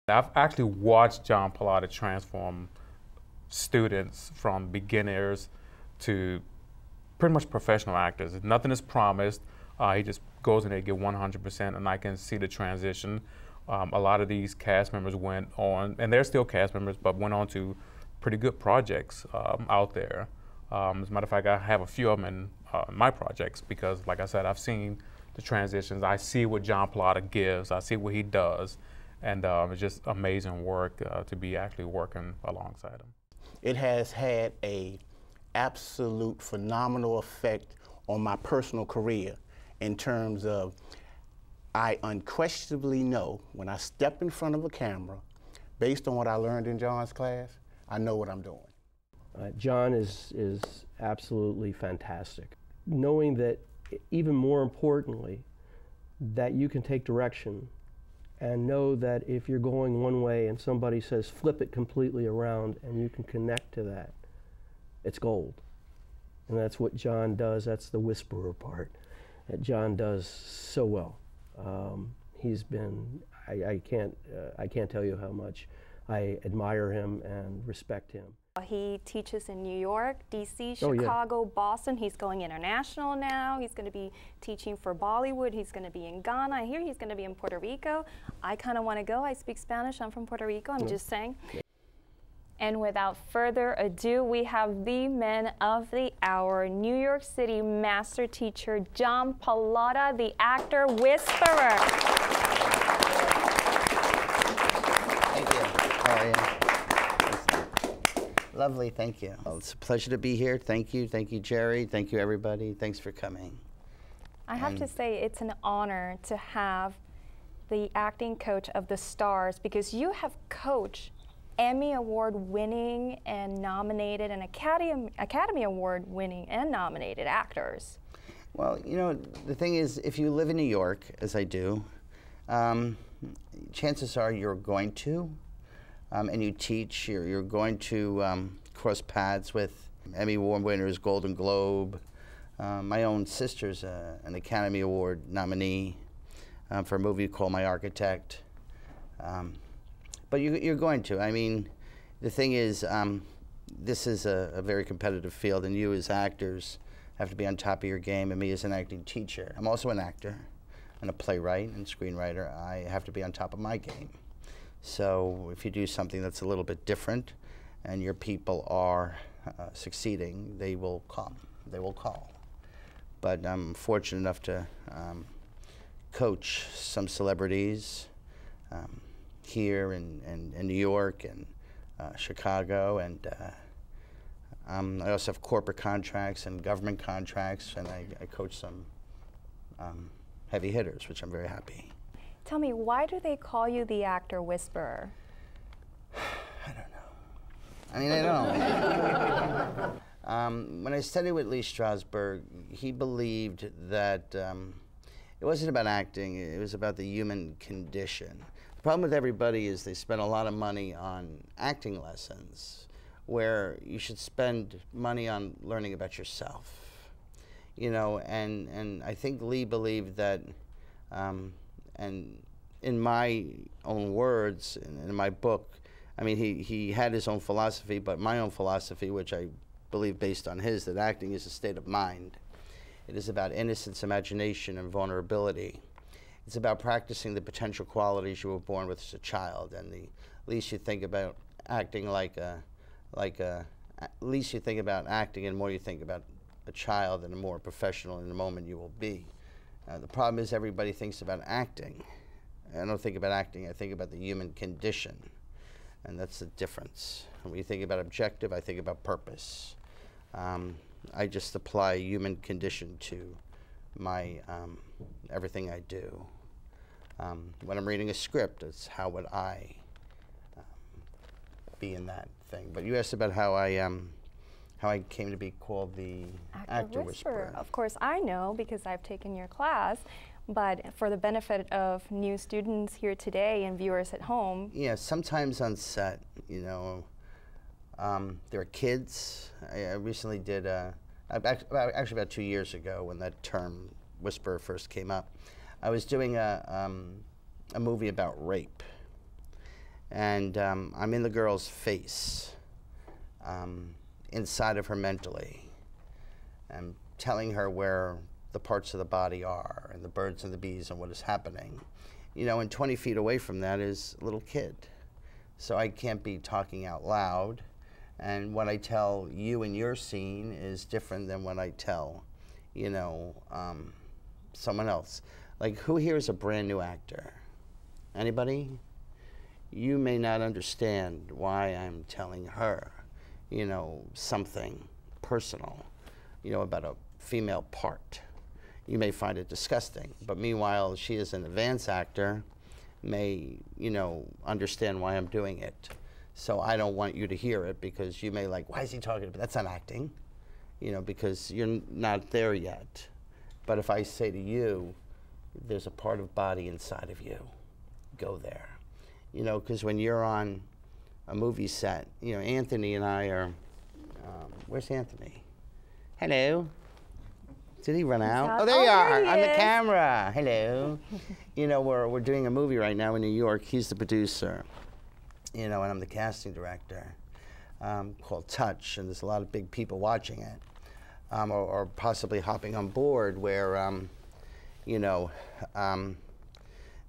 I've actually watched John Pallotta transform students from beginners to pretty much professional actors. Nothing is promised. He just goes in there and get 100%, and I can see the transition. A lot of these cast members went on, and they're still cast members, but went on to pretty good projects out there. As a matter of fact, I have a few of them in my projects because, like I said, I've seen the transitions. I see what John Pallotta gives. I see what he does, and it's just amazing work to be actually working alongside him. It has had a absolute phenomenal effect on my personal career in terms of I unquestionably know when I step in front of a camera, based on what I learned in John's class, I know what I'm doing. John is absolutely fantastic. Knowing that, even more importantly, that you can take direction and know that if you're going one way and somebody says flip it completely around and you can connect to that, it's gold. And that's what John does. That's the whisperer part that John does so well. He's been, I can't tell you how much I admire him and respect him. He teaches in New York, DC, Chicago, Boston. He's going international now. He's going to be teaching for Bollywood. He's going to be in Ghana. I hear he's going to be in Puerto Rico. I kind of want to go. I speak Spanish. I'm from Puerto Rico. I'm just saying. And without further ado, we have the man of the hour, New York City master teacher John Pallotta, the actor whisperer. Thank you. How are you? Lovely, thank you. Well, it's a pleasure to be here. Thank you, Jerry. Thank you, everybody. Thanks for coming. I have to say, it's an honor to have the acting coach of the stars, because you have coached Emmy Award winning and nominated and Academy Award winning and nominated actors. Well, you know, the thing is, if you live in New York, as I do, chances are you're going to, and you teach, you're going to cross paths with Emmy Award winners, Golden Globe. My own sister's an Academy Award nominee for a movie called My Architect. But you're going to. I mean, the thing is, this is a very competitive field, and you as actors have to be on top of your game, and me as an acting teacher. I'm also an actor and a playwright and screenwriter. I have to be on top of my game. So if you do something that's a little bit different and your people are succeeding, they will come, they will call. But I'm fortunate enough to coach some celebrities here in New York and Chicago, and I also have corporate contracts and government contracts, and I coach some heavy hitters, which I'm very happy. Tell me, why do they call you the actor whisperer? I don't know. I mean, I don't. When I studied with Lee Strasberg, he believed that it wasn't about acting, it was about the human condition. The problem with everybody is they spend a lot of money on acting lessons, where you should spend money on learning about yourself. You know, and I think Lee believed that, and in my own words, in my book, I mean, he had his own philosophy, but my own philosophy, which I believe based on his, that acting is a state of mind. It is about innocence, imagination, and vulnerability. It's about practicing the potential qualities you were born with as a child, and the least you think about acting least you think about acting, and more you think about a child, and the more professional in the moment you will be. The problem is everybody thinks about acting. I don't think about acting, I think about the human condition. And that's the difference. When you think about objective, I think about purpose. I just apply human condition to my everything I do. When I'm reading a script, it's how would I be in that thing. But you asked about how I came to be called the actor whisperer. Of course, I know because I've taken your class, but for the benefit of new students here today and viewers at home. Yeah, sometimes on set, you know, there are kids. I recently did, actually about 2 years ago when that term whisperer first came up, I was doing a movie about rape. And I'm in the girl's face, inside of her mentally. I'm telling her where the parts of the body are, and the birds and the bees, and what is happening. You know, and 20 feet away from that is a little kid. So I can't be talking out loud. And what I tell you in your scene is different than what I tell, you know, someone else. Like, who here is a brand new actor? Anybody? You may not understand why I'm telling her, you know, something personal, you know, about a female part. You may find it disgusting, but meanwhile, she is an advanced actor, may, you know, understand why I'm doing it. So I don't want you to hear it, because you may like, why is he talking about, that's not acting, you know, because you're not there yet. But if I say to you, there's a part of body inside of you, go there. You know, because when you're on a movie set, you know, Anthony and I are, where's Anthony? Hello. Did he run out? Oh, there you are, on the camera. Hello. You know, we're doing a movie right now in New York. He's the producer, you know, and I'm the casting director, called Touch, and there's a lot of big people watching it, or possibly hopping on board, where, you know,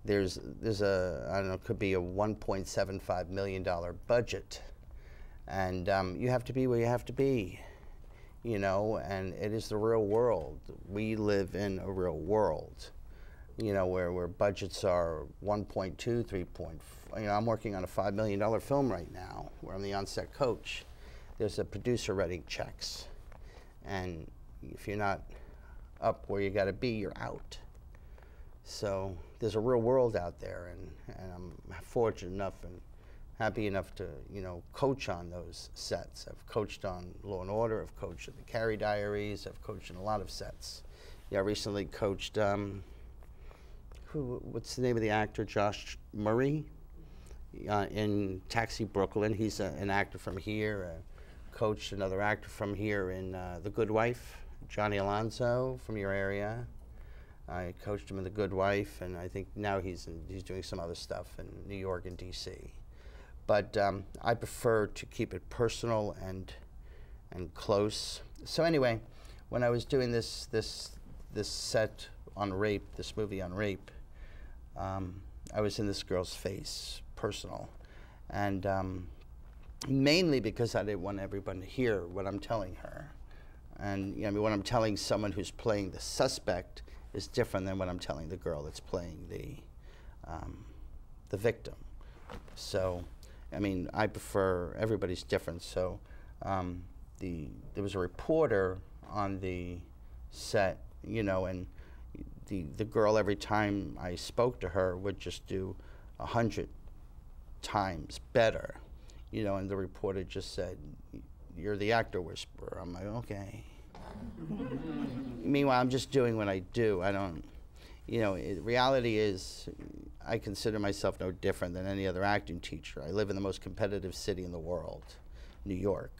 there's a, I don't know, it could be a $1.75 million budget, and you have to be where you have to be, you know, and it is the real world. We live in a real world, you know, where budgets are 1.2, 3. You know, I'm working on a $5 million film right now, where I'm the on-set coach. There's a producer writing checks, and if you're not up where you got to be, you're out. So there's a real world out there, and I'm fortunate enough and happy enough to, you know, coach on those sets. I've coached on Law and Order, I've coached at the Carrie Diaries, I've coached in a lot of sets. Yeah, I recently coached, what's the name of the actor, Josh Murray, in Taxi Brooklyn. He's an actor from here. Coached another actor from here in The Good Wife, Johnny Alonso from your area. I coached him in The Good Wife, and I think now he's doing some other stuff in New York and DC. But I prefer to keep it personal and close. So anyway, when I was doing this set on rape, this movie on rape, I was in this girl's face, personal, and mainly because I didn't want everyone to hear what I'm telling her. And you know, when I'm telling someone who's playing the suspect is different than when I'm telling the girl that's playing the victim. So, I mean, I prefer, everybody's different. So, there was a reporter on the set, you know, and the girl, every time I spoke to her, would just do 100 times better, you know, and the reporter just said, "You're the actor whisperer." I'm like, okay. Meanwhile, I'm just doing what I do. I don't, you know, reality is, I consider myself no different than any other acting teacher. I live in the most competitive city in the world, New York.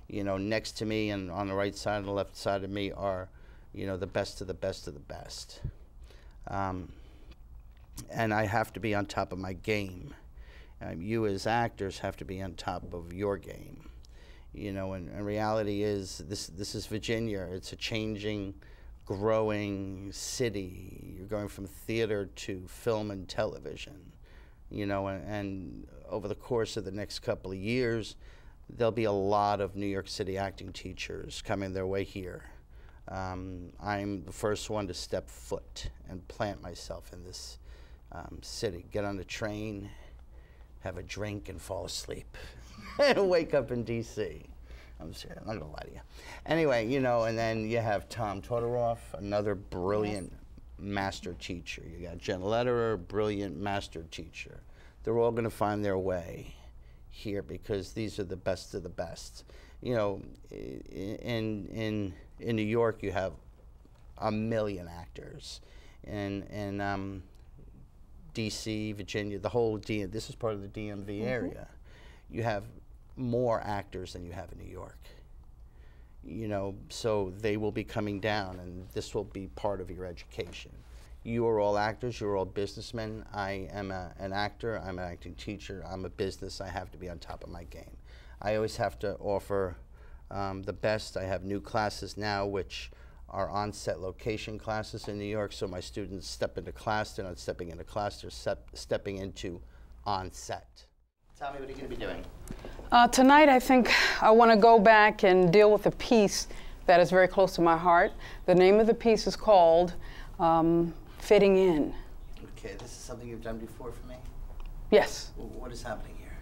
You know, next to me and on the right side and the left side of me are, you know, the best of the best of the best. And I have to be on top of my game. You as actors have to be on top of your game. You know, and reality is, this is Virginia. It's a changing, growing city. You're going from theater to film and television. You know, and over the course of the next couple of years, there'll be a lot of New York City acting teachers coming their way here. I'm the first one to step foot and plant myself in this city. Get on the train, have a drink, and fall asleep. And wake up in DC. I'm serious, I'm not gonna lie to you. Anyway, you know, and then you have Tom Todoroff, another brilliant master teacher. You got Jen Lederer, brilliant master teacher. They're all gonna find their way here because these are the best of the best. You know, in New York, you have 1 million actors. In DC, Virginia, the whole this is part of the DMV area. You have more actors than you have in New York. You know, so they will be coming down, and this will be part of your education. You are all actors, you're all businessmen. I am an actor, I'm an acting teacher, I'm a business, I have to be on top of my game. I always have to offer the best. I have new classes now which are on-set location classes in New York, so my students step into class, they're not stepping into class, they're stepping into on-set. Tell me, what are you going to be doing? Tonight, I think I want to go back and deal with a piece that is very close to my heart. The name of the piece is called Fitting In. Okay, this is something you've done before for me? Yes. What is happening here?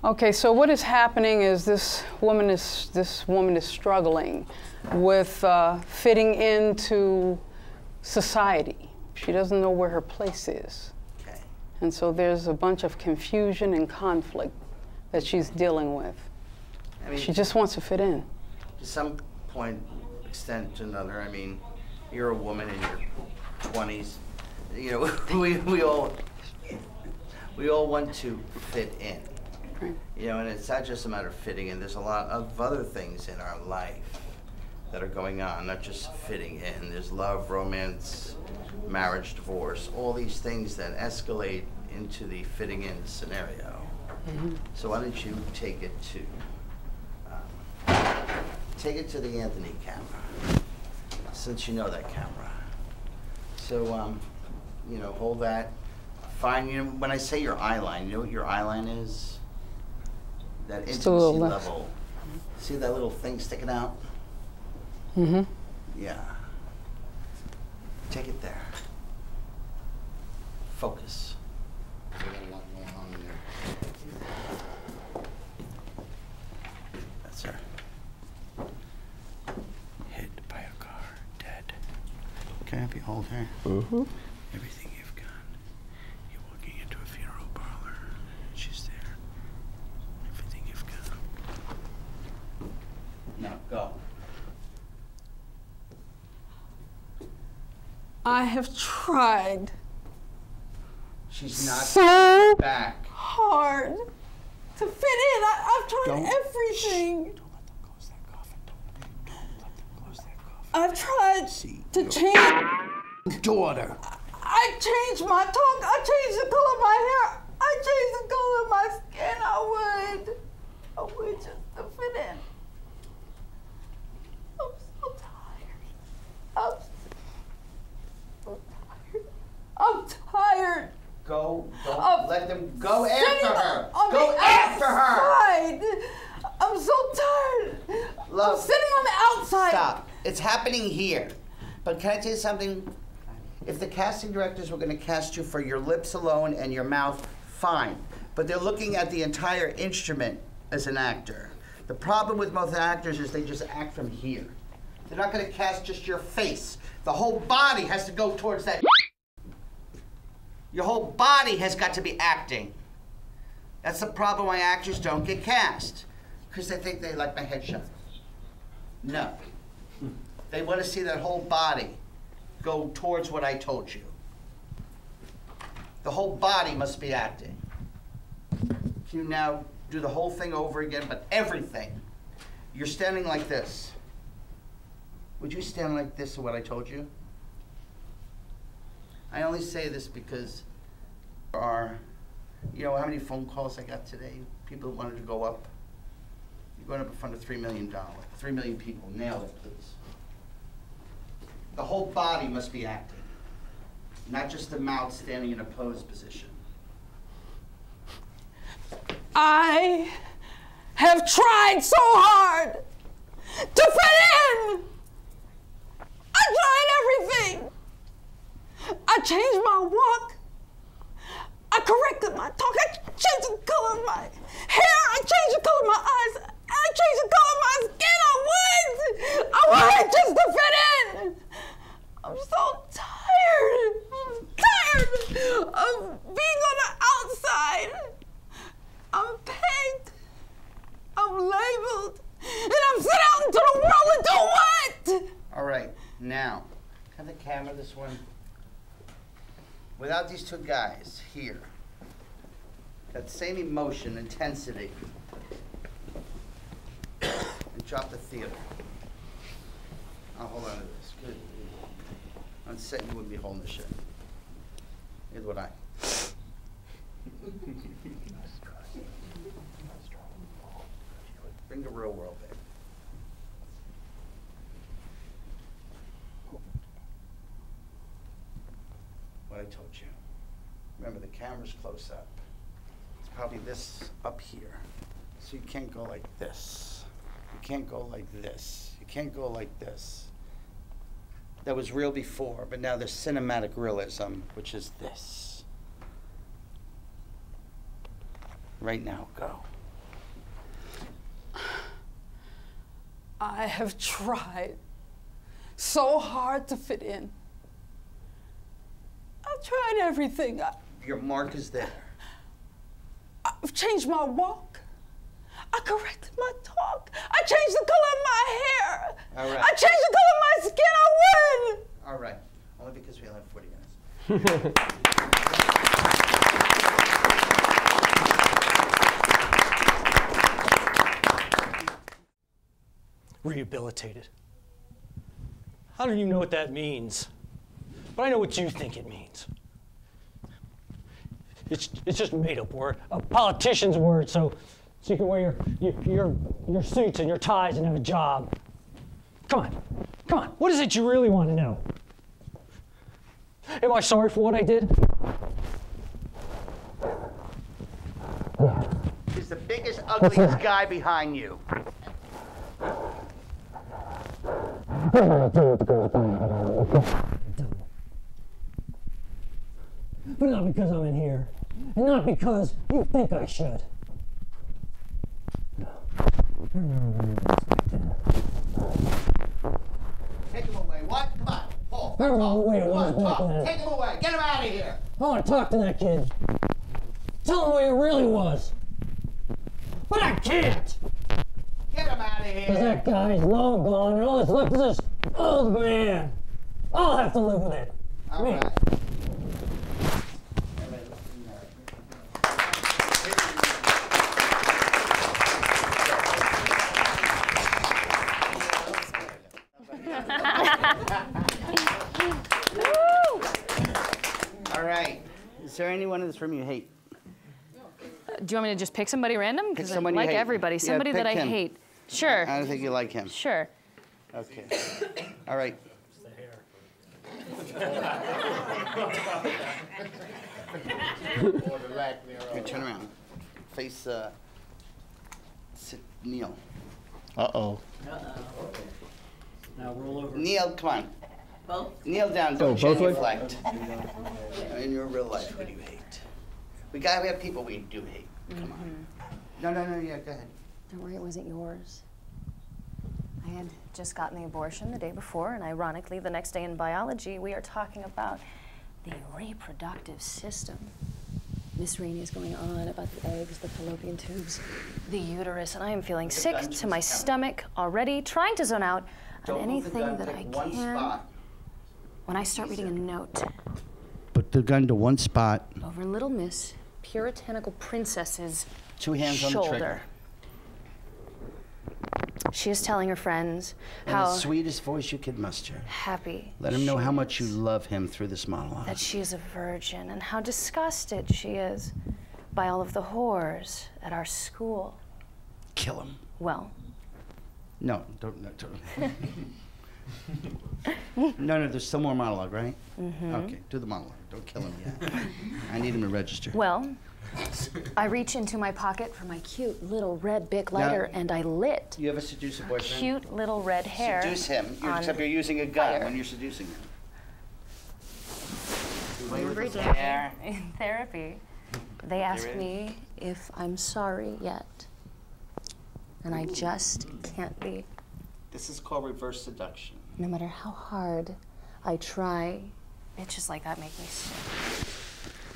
Okay, so what is happening is this woman is struggling with fitting into society. She doesn't know where her place is. Okay. And so there's a bunch of confusion and conflict that she's dealing with. I mean, she just wants to fit in. To some extent to another, I mean, you're a woman in your 20s. You know, we all want to fit in. Right. You know, and it's not just a matter of fitting in. There's a lot of other things in our life that are going on, not just fitting in. There's love, romance, marriage, divorce, all these things that escalate into the fitting in scenario. Mm-hmm. So why don't you take it to the Anthony camera, since you know that camera. So, you know, hold that. Find, you know, when I say your eye line, you know what your eye line is? That intimacy level. See that little thing sticking out? Mm-hmm. Yeah. Take it there. Focus. That's her. Hit by a car, dead. Can I have you hold her? Mm-hmm. Everything you've got. You're walking into a funeral parlor. She's there. Everything you've got. Now, go. I have tried She's not so back. hard to fit in. I've tried everything. Don't let them close that coffin. Don't let them close that coffin. I've tried to change. Daughter. I changed my tongue. I changed the color of my hair. I changed the color of my skin. I would just to fit in. I'm so tired. I'm tired. Go. Don't let them go after her. Go after her. I'm so tired. Love, I'm sitting on the outside. Stop. It's happening here. But can I tell you something? If the casting directors were going to cast you for your lips alone and your mouth, fine. But they're looking at the entire instrument as an actor. The problem with most actors is they just act from here. They're not going to cast just your face. The whole body has to go towards that. Your whole body has got to be acting. That's the problem why actors don't get cast. Because they think they like my headshot. No. They want to see that whole body go towards what I told you. The whole body must be acting. Can you now do the whole thing over again, but everything? You're standing like this. Would you stand like this to what I told you? I only say this because there are, you know how many phone calls I got today? People wanted to go up. You're going up in front of $3 million. 3 million people. Nail it, please. The whole body must be acting, not just the mouth standing in a pose position. I have tried so hard to fit in. I tried everything. I changed my walk. I corrected my talk. I changed the color of my hair. I changed the color of my eyes. I changed the color of my skin. I wanted just to fit in. I'm so tired. I'm tired of being on the outside. I'm pegged. I'm labeled. And I'm sent out into the world to do what? All right, now, have the camera, this one. Without these two guys here, that same emotion, intensity, and drop the theater. I'll hold on to this. Good. On set, you wouldn't be holding the shit. Neither would I. Bring the real world back. What I told you. Remember, the camera's close up. It's probably this up here. So you can't go like this. You can't go like this. You can't go like this. That was real before, but now there's cinematic realism, which is this. Right now, go. I have tried so hard to fit in. I've tried everything. Your mark is there. I've changed my walk. I corrected my talk. I changed the color of my hair. All right. I changed the color of my skin. I win. All right. Only because we only have 40 minutes. Rehabilitated. I don't even know what that means, but I know what you think it means. It's just a made-up word, a politician's word, so you can wear your suits and your ties and have a job. Come on, what is it you really want to know? Am I sorry for what I did? He's the biggest, ugliest guy behind you. But not because I'm in here, and not because you think I should. Take him away. What? Come on. Paul. I don't know what it was back then. Take him away. Get him out of here. I want to talk to that kid. Tell him what it really was. But I can't. Get him out of here. Because that guy's long gone, and all that's left is this old man. I'll have to live with it. All Me. right. All right. Is there anyone in this room you hate? Do you want me to just pick somebody random? Pick Because I someone you like hate. everybody. Yeah, Somebody pick that I him. hate. Sure. I don't think you like him. Sure. Okay. All right. Here, turn around. Face Neil. Uh-oh. Now roll over. Neil, come on. Both? Kneel down. Oh, Don't both ways? genuflect. In your real life, who do you hate? We have people we do hate. Come on. No, yeah, go ahead. Don't worry, it wasn't yours. I had just gotten the abortion the day before, and ironically, the next day in biology, we are talking about the reproductive system. Miss Rainey is going on about the eggs, the fallopian tubes, the uterus, and I am feeling sick to my stomach already, trying to zone out on anything that I can. When I start reading a note Put the gun to one spot. over Little Miss Puritanical Princess's 2 hands on the trigger. shoulder. She is telling her friends In how the sweetest voice you could muster. happy Let him know she how much you is, love him through this monologue. that she is a virgin, and how disgusted she is by all of the whores at our school. Kill him. Well, No, don't. No, there's still more monologue, right? Mm-hmm. Okay, do the monologue. Don't kill him yet. I need him to register. well, I reach into my pocket for my cute little red Bic lighter, and I lit You ever seduce a boyfriend? cute little red hair. Seduce him, on except you're using a gun fire. when you're seducing him. Every day in therapy, they ask me if I'm sorry yet. And I just can't be. This is called reverse seduction. No matter how hard I try, bitches like that make me sick.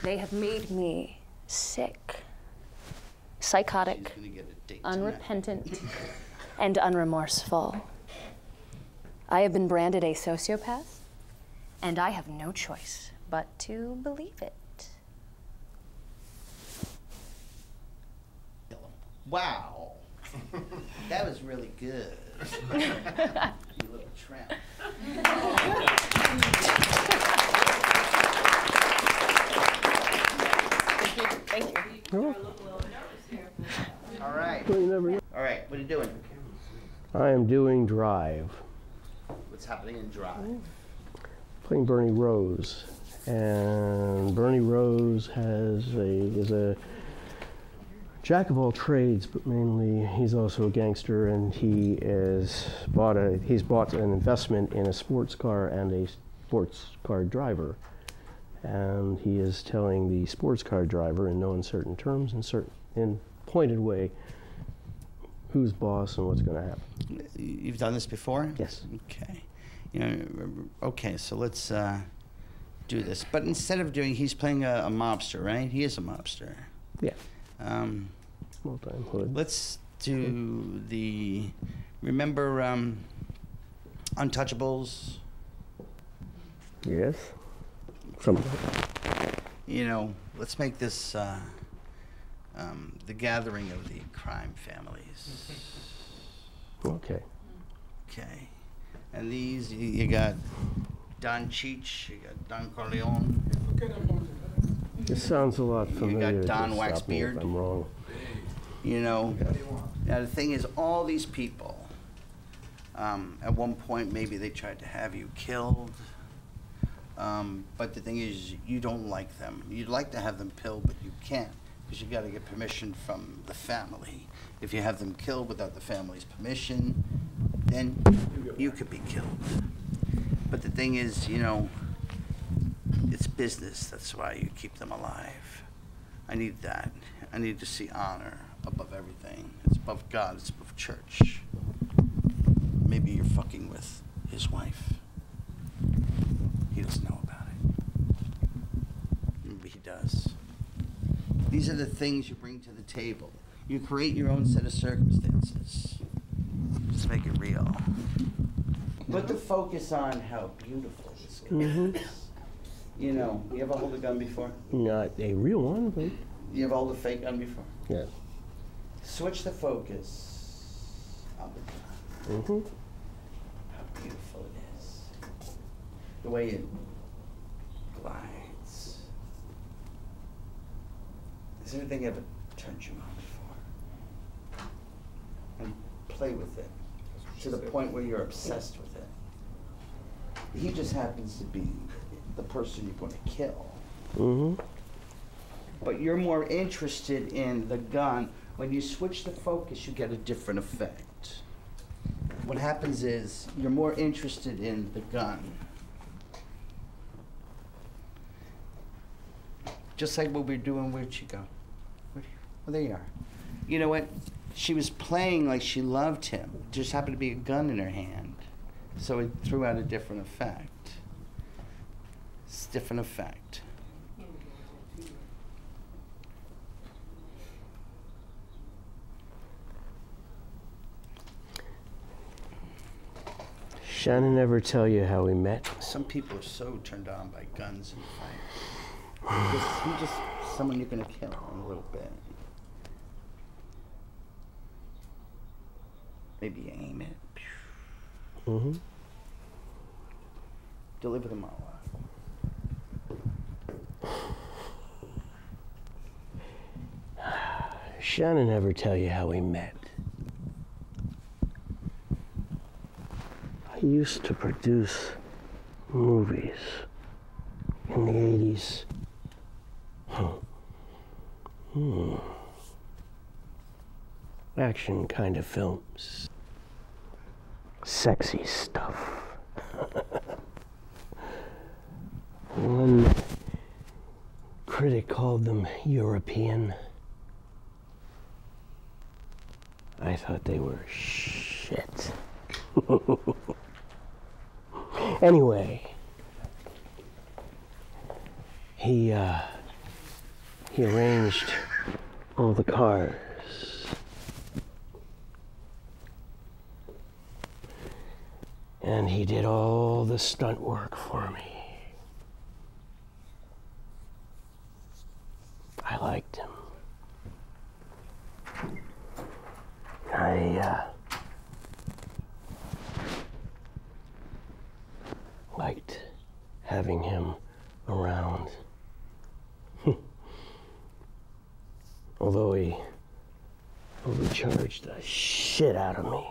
They have made me sick, psychotic, She's gonna get a date tonight. unrepentant, and unremorseful. I have been branded a sociopath, and I have no choice but to believe it. Wow. That was really good. You little tramp. What are you doing? I am doing Drive. What's happening in Drive? Playing Bernie Rose. And Bernie Rose is a jack of all trades, but mainly he's also a gangster, and he's bought an investment in a sports car and a sports car driver. And he is telling the sports car driver in no uncertain terms, in pointed way, who's boss and what's going to happen. You've done this before? Yes. Okay. Okay, so let's do this. But instead of he's playing a mobster, right? He is a mobster. Yeah. Small-time hood. Let's do remember Untouchables? Yes. Some. Let's make this the gathering of the crime families. Okay. Okay. And these, you got Don Cheech, you got Don Corleone. This sounds a lot familiar. You got Don Just stop me if Waxbeard. I'm wrong. Now the thing is, all these people, at one point maybe they tried to have you killed, but the thing is, you don't like them. You'd like to have them killed, but you can't, because you got to get permission from the family. If you have them killed without the family's permission, then you could be killed. But the thing is, it's business. That's why you keep them alive. I need that. I need to see honor above everything. It's above God. It's above church. Maybe you're fucking with his wife. He doesn't know about it. Maybe he does. These are the things you bring to the table. You create your own set of circumstances. Just make it real. Put the focus on how beautiful this guy is. You ever hold a gun before? Not a real one, but... You ever hold a fake gun before? Yes. Switch the focus on the gun. How beautiful it is. The way it glides. Has anything ever turned you on before? And play with it to the point where you're obsessed with it. He just happens to be the person you're going to kill. But you're more interested in the gun. When you switch the focus, you get a different effect. What happens is you're more interested in the gun. Just like what we're doing. Where'd she go? Well, there you are. You know what? She was playing like she loved him. Just happened to be a gun in her hand. So it threw out a different effect. It's a different effect. Shannon ever tell you how we met? Some people are so turned on by guns and fights. He's just someone you're going to kill in a little bit. Maybe aim it. Deliver the monologue. Shannon ever tell you how we met? I used to produce movies in the 80s. Action kind of films. Sexy stuff. One critic called them European. I thought they were shit. Anyway, he arranged all the cars. And he did all the stunt work for me. I liked him. I liked having him around. Although he overcharged the shit out of me.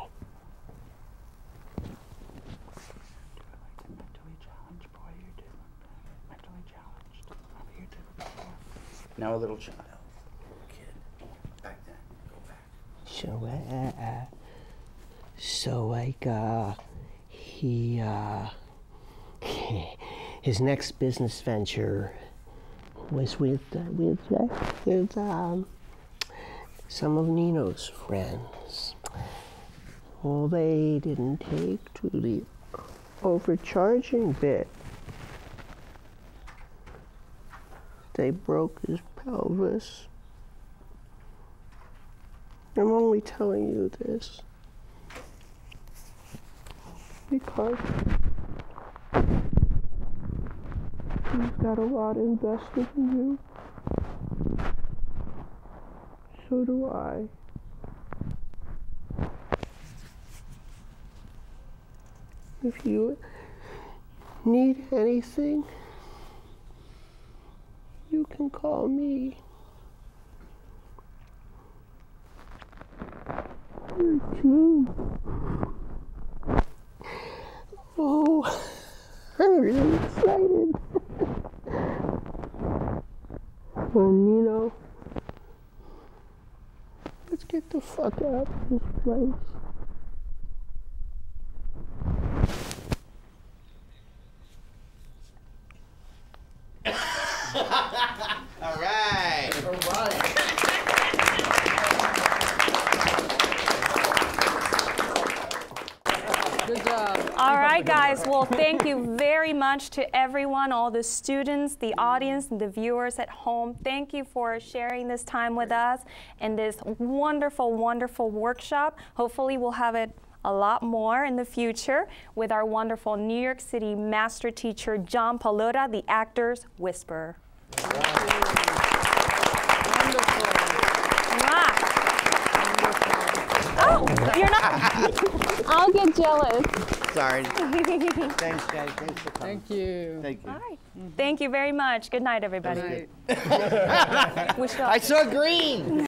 Now a little child. Kid. Back then. Go back. His next business venture was with some of Nino's friends. Well, they didn't take to the overcharging bit. They broke his pelvis. I'm only telling you this because he's got a lot invested in you. So do I. If you need anything, you can call me. Oh, I'm really excited. Nino, let's get the fuck out of this place. All right. All right. Good job. All right, guys. Well, thank you very much to everyone, all the students, the audience, and the viewers at home. Thank you for sharing this time with us and this wonderful, wonderful workshop. Hopefully, we'll have it a lot more in the future with our wonderful New York City master teacher, John Pallotta, the actor's whisperer. Oh, you're not. I'll get jealous. Sorry. Thanks, guys. Thanks for coming. Thank you. Thank you. All right. Thank you very much. Good night, everybody. Good night. Wish you all- I saw green.